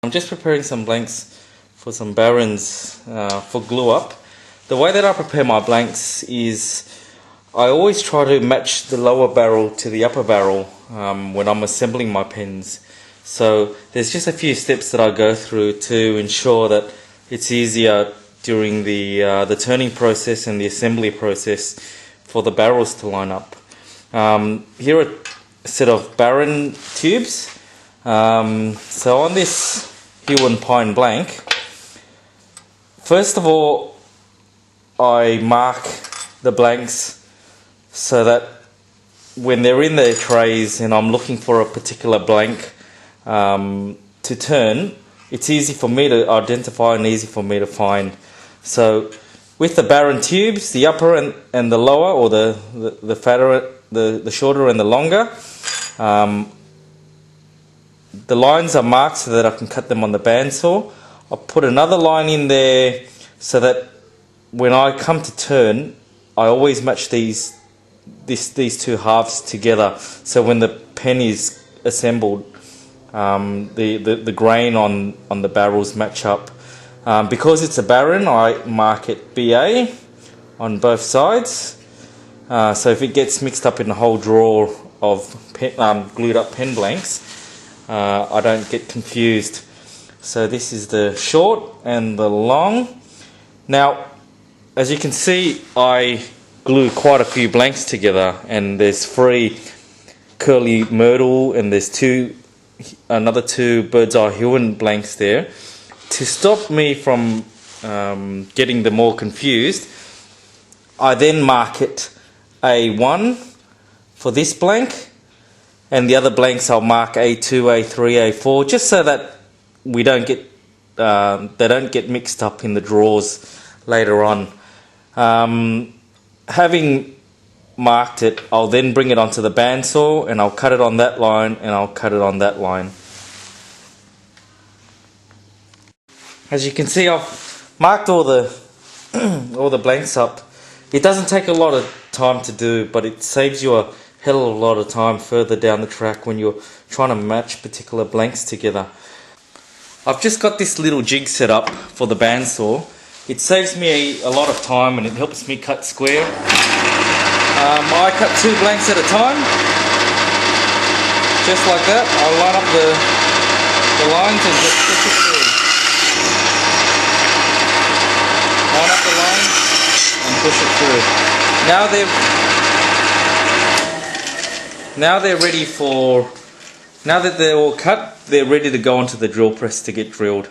I'm just preparing some blanks for some barons for glue up. The way that I prepare my blanks is I always try to match the lower barrel to the upper barrel when I'm assembling my pens. So there's just a few steps that I go through to ensure that it's easier during the turning process and the assembly process for the barrels to line up. Here are a set of Baron tubes. So on this Huon Pine blank, first of all I mark the blanks so that when they're in their trays and I'm looking for a particular blank to turn, it's easy for me to identify and easy for me to find. So with the Baron tubes, the upper and the lower, or the fatter, the shorter and the longer, the lines are marked so that I can cut them on the bandsaw. I'll put another line in there so that when I come to turn, I always match these two halves together. So when the pen is assembled, the grain on the barrels match up. Because it's a Baron, I mark it BA on both sides. So if it gets mixed up in the whole drawer of glued up pen blanks, I don't get confused. So this is the short and the long. Now, as you can see, I glue quite a few blanks together, and there's 3 Curly Myrtle and there's another 2 Bird's Eye Huon blanks there. To stop me from getting them all confused, I then mark it A1 for this blank, and the other blanks I'll mark A2, A3, A4, just so that we don't get they don't get mixed up in the drawers later on. Having marked it, I'll then bring it onto the bandsaw and I'll cut it on that line and I'll cut it on that line. As you can see, I've marked all the all the blanks up. It doesn't take a lot of time to do, but it saves you a hell of a lot of time further down the track when you're trying to match particular blanks together. I've just got this little jig set up for the bandsaw. It saves me a lot of time and it helps me cut square. I cut 2 blanks at a time, just like that. I'll line up the lines and just push it through. Line up the lines and push it through. Now they're ready for. Now that they're all cut, they're ready to go onto the drill press to get drilled.